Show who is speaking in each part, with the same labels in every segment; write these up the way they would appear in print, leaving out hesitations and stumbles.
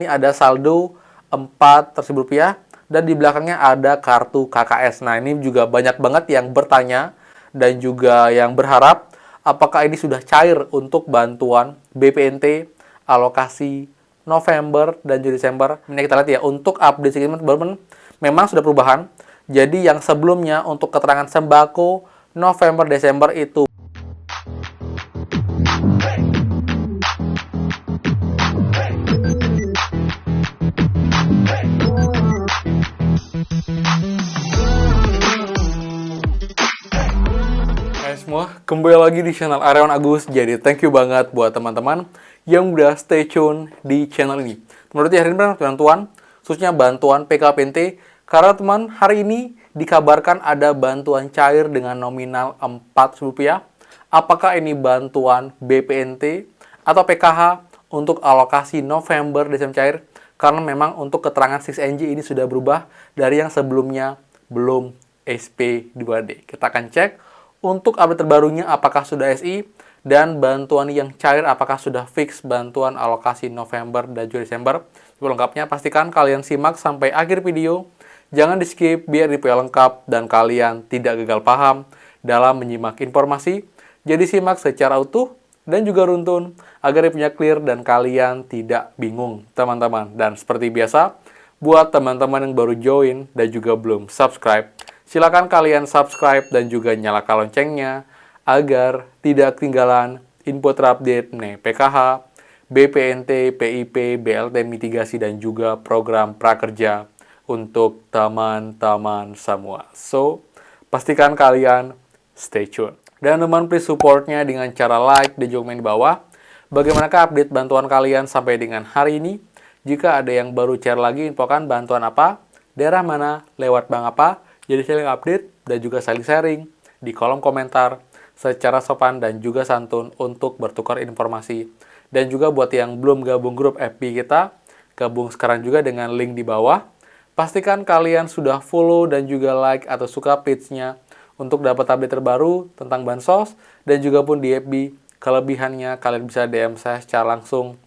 Speaker 1: Ini ada saldo Rp4.000 dan di belakangnya ada kartu KKS. Nah, ini juga banyak banget yang bertanya dan juga yang berharap apakah ini sudah cair untuk bantuan BPNT alokasi November dan Juli Desember. Ini kita lihat ya, untuk update segmen baru memang sudah perubahan. Jadi yang sebelumnya untuk keterangan sembako November Desember itu semua, kembali lagi di channel Aryawan Agus. Jadi thank you banget buat teman-teman yang udah stay tune di channel ini. Menurut hari ini bantuan, khususnya bantuan PKPNT, karena teman hari ini dikabarkan ada bantuan cair dengan nominal Rp4.000. Apakah ini bantuan BPNT atau PKH untuk alokasi November Desember cair? Karena memang untuk keterangan 6NG ini sudah berubah dari yang sebelumnya belum SP2D. Kita akan cek untuk update terbarunya apakah sudah SI, dan bantuan yang cair apakah sudah fix bantuan alokasi November dan Juli Desember. Untuk lengkapnya pastikan kalian simak sampai akhir video. Jangan di skip biar info lengkap dan kalian tidak gagal paham dalam menyimak informasi. Jadi simak secara utuh dan juga runtun agar punya clear dan kalian tidak bingung teman-teman. Dan seperti biasa, buat teman-teman yang baru join dan juga belum subscribe, silakan kalian subscribe dan juga nyalakan loncengnya agar tidak ketinggalan info terupdate mengenai PKH, BPNT, PIP, BLT mitigasi dan juga program prakerja untuk teman-teman semua. So, pastikan kalian stay tune. Dan teman please supportnya dengan cara like dan juga komen di bawah. Bagaimanakah update bantuan kalian sampai dengan hari ini? Jika ada yang baru share lagi, infokan bantuan apa, daerah mana, lewat bank apa. Jadi saling update dan juga saling sharing di kolom komentar secara sopan dan juga santun untuk bertukar informasi. Dan juga buat yang belum gabung grup FB kita, gabung sekarang juga dengan link di bawah. Pastikan kalian sudah follow dan juga like atau suka page-nya untuk dapat update terbaru tentang Bansos, dan juga pun di FB. Kelebihannya kalian bisa DM saya secara langsung,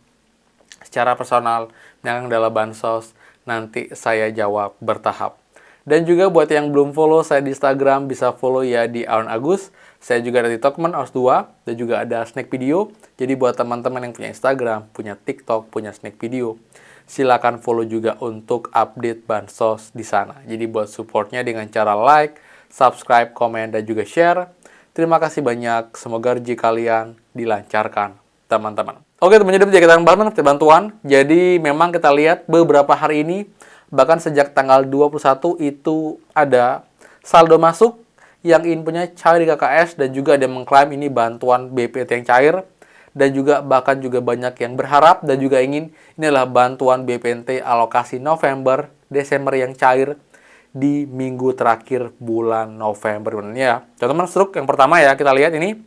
Speaker 1: secara personal, yang dalam Bansos. Nanti saya jawab bertahap. Dan juga buat yang belum follow saya di Instagram, bisa follow ya di Aryawan Agus. Saya juga ada di TikTok Aus 2 dan juga ada snack video. Jadi buat teman-teman yang punya Instagram, punya TikTok, punya snack video, silakan follow juga untuk update Bansos di sana. Jadi buat supportnya dengan cara like, subscribe, komen, dan juga share. Terima kasih banyak. Semoga rezeki kalian dilancarkan, teman-teman. Oke, teman-teman, jadi kita banget bantuan. Jadi memang kita lihat beberapa hari ini, bahkan sejak tanggal 21 itu ada saldo masuk yang infonya cair di KKS, dan juga ada yang mengklaim ini bantuan BPT yang cair, dan juga bahkan juga banyak yang berharap dan juga ingin ini adalah bantuan BPNT alokasi November Desember yang cair di minggu terakhir bulan November. Ya, teman-teman, struk yang pertama ya, kita lihat ini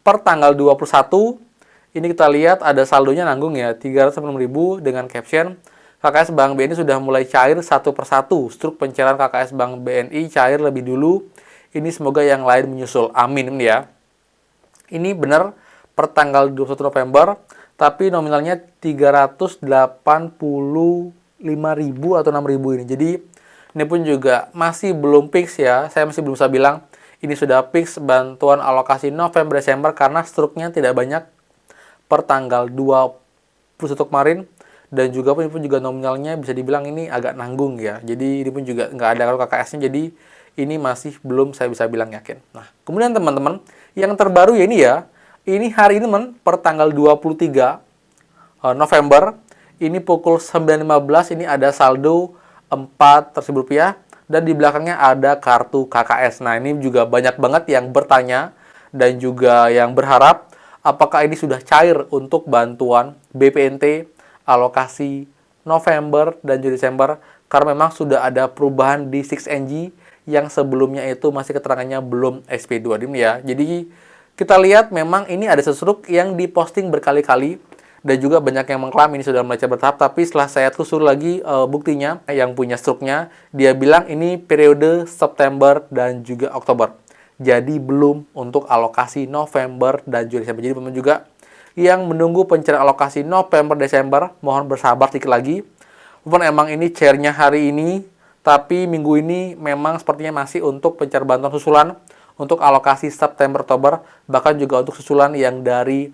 Speaker 1: per tanggal 21 ini kita lihat ada saldonya nanggung ya, 396.000 dengan caption KKS Bank BNI sudah mulai cair satu persatu. Struk pencairan KKS Bank BNI cair lebih dulu. Ini semoga yang lain menyusul. Amin ya. Ini benar per tanggal 21 November, tapi nominalnya 385.000 atau 6.000 ini. Jadi ini pun juga masih belum fix ya. Saya masih belum bisa bilang ini sudah fix bantuan alokasi November Desember karena struknya tidak banyak per tanggal 21 kemarin. Dan juga pun juga nominalnya bisa dibilang ini agak nanggung ya. Jadi ini pun juga nggak ada kalau KKS-nya. Jadi ini masih belum saya bisa bilang yakin. Nah, kemudian teman-teman, yang terbaru ya ini ya. Ini hari ini per tanggal 23 November. Ini pukul 9.15 ini ada saldo Rp4.000 dan di belakangnya ada kartu KKS. Nah, ini juga banyak banget yang bertanya dan juga yang berharap apakah ini sudah cair untuk bantuan BPNT alokasi November dan Juli Desember, karena memang sudah ada perubahan di 6NG yang sebelumnya itu masih keterangannya belum SP2D ya. Jadi kita lihat memang ini ada sestruk yang diposting berkali-kali dan juga banyak yang mengklaim ini sudah mulai bertahap, tapi setelah saya telusur lagi buktinya yang punya struknya, dia bilang ini periode September dan juga Oktober. Jadi belum untuk alokasi November dan Juli Desember. Jadi memang juga yang menunggu pencairan alokasi November-Desember, mohon bersabar sedikit lagi. Walaupun emang ini cairnya hari ini, tapi minggu ini memang sepertinya masih untuk pencairan bantuan susulan untuk alokasi September-Oktober, bahkan juga untuk susulan yang dari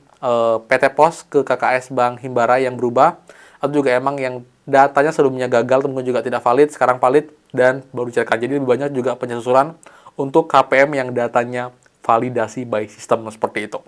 Speaker 1: PT Pos ke KKS Bank Himbara yang berubah, atau juga emang yang datanya sebelumnya gagal, kemudian juga tidak valid, sekarang valid, dan baru dicairkan. Jadi lebih banyak juga pencairan susulan untuk KPM yang datanya validasi by system seperti itu.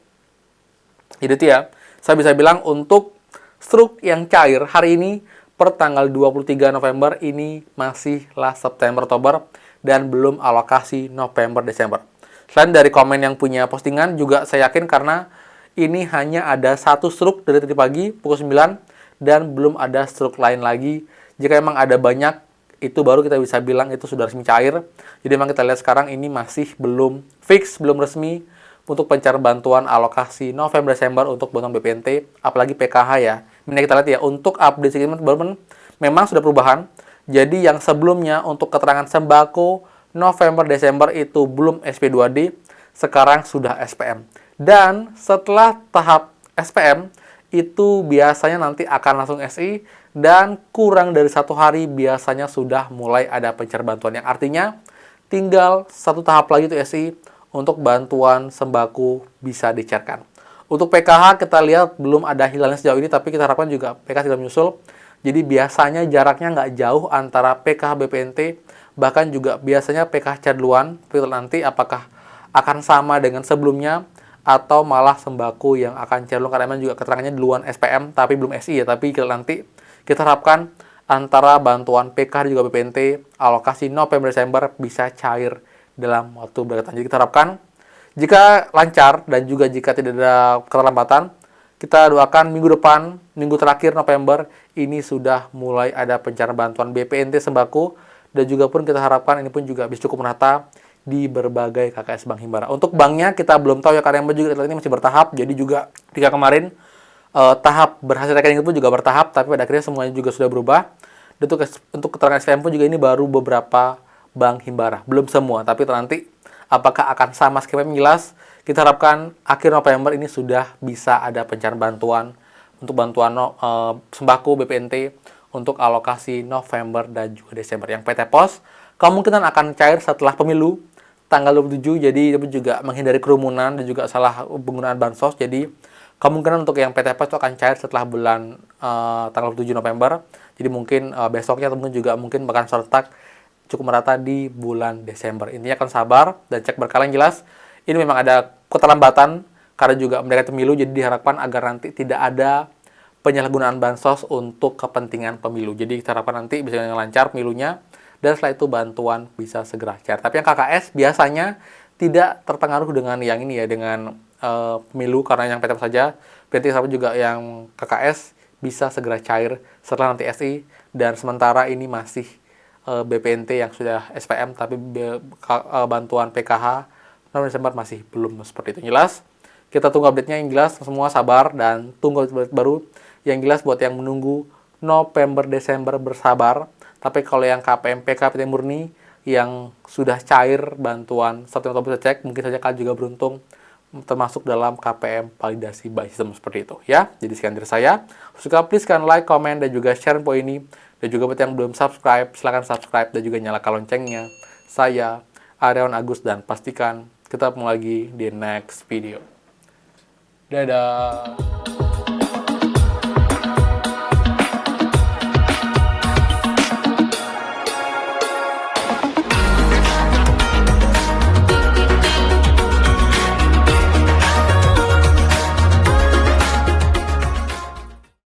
Speaker 1: Jadi itu ya, saya bisa bilang untuk struk yang cair hari ini per tanggal 23 November ini masihlah September-Oktober dan belum alokasi November-Desember. Selain dari komen yang punya postingan, juga saya yakin karena ini hanya ada satu struk dari tadi pagi pukul 9 dan belum ada struk lain lagi. Jika memang ada banyak, itu baru kita bisa bilang itu sudah resmi cair. Jadi memang kita lihat sekarang ini masih belum fix, belum resmi untuk pencairan bantuan alokasi November-Desember untuk bantuan BPNT, apalagi PKH ya. Ini kita lihat ya, untuk update segmen memang sudah perubahan. Jadi yang sebelumnya untuk keterangan sembako November-Desember itu belum SP2D, sekarang sudah SPM. Dan setelah tahap SPM, itu biasanya nanti akan langsung SI, dan kurang dari 1 hari biasanya sudah mulai ada pencairan bantuan, yang artinya tinggal 1 tahap lagi itu SI untuk bantuan sembako bisa dicairkan. Untuk PKH kita lihat belum ada hilalnya sejauh ini, tapi kita harapkan juga PKH tidak menyusul. Jadi biasanya jaraknya nggak jauh antara PKH BPNT, bahkan juga biasanya PKH cair duluan. Nanti apakah akan sama dengan sebelumnya, atau malah sembako yang akan cair duluan, karena memang juga keterangannya duluan SPM tapi belum SI ya. Tapi nanti kita harapkan antara bantuan PKH dan juga BPNT alokasi November-Desember bisa cair dalam waktu berdekatan. Jadi kita harapkan jika lancar dan juga jika tidak ada keterlambatan, kita doakan minggu depan, minggu terakhir November ini sudah mulai ada pencairan bantuan BPNT sembako, dan juga pun kita harapkan ini pun juga bisa cukup merata di berbagai KKS Bank Himbara. Untuk banknya kita belum tahu ya, karena yang juga ini masih bertahap. Jadi juga ketika kemarin tahap berhasil rekening itu juga bertahap, tapi pada akhirnya semuanya juga sudah berubah. Dan untuk keterangan SPM pun juga ini baru beberapa Bank Himbara, belum semua. Tapi nanti apakah akan sama skema yang jelas, kita harapkan akhir November ini sudah bisa ada pencairan bantuan untuk bantuan sembako BPNT untuk alokasi November dan juga Desember. Yang PT Pos kemungkinan akan cair setelah pemilu tanggal 27, jadi itu juga menghindari kerumunan dan juga salah penggunaan bansos. Jadi kemungkinan untuk yang PT Pos itu akan cair setelah bulan tanggal 7 November. Jadi mungkin besoknya atau juga mungkin bahkan serentak cukup merata di bulan Desember. Intinya akan sabar dan cek berkala. Yang jelas ini memang ada keterlambatan karena juga mendekati pemilu, jadi diharapkan agar nanti tidak ada penyalahgunaan bansos untuk kepentingan pemilu. Jadi kita harapkan nanti bisa lancar pemilunya, dan setelah itu bantuan bisa segera cair. Tapi yang KKS biasanya tidak terpengaruh dengan yang ini ya, dengan pemilu, karena yang PT saja, PT sama juga yang KKS bisa segera cair setelah nanti SI, dan sementara ini masih BPNT yang sudah SPM, tapi bantuan PKH November masih belum seperti itu. Jelas, kita tunggu update-nya. Yang jelas semua sabar dan tunggu update baru. Yang jelas buat yang menunggu November-Desember bersabar. Tapi kalau yang KPM PKPT murni yang sudah cair bantuan September bisa cek, mungkin saja kalian juga beruntung termasuk dalam KPM validasi by system seperti itu ya. Jadi sekian dari saya. Suka please kan like, comment, dan juga share info ini. Dan juga buat yang belum subscribe, silahkan subscribe dan juga nyalakan loncengnya. Saya Aryawan Agus, dan pastikan kita ketemu lagi di next video. Dadah.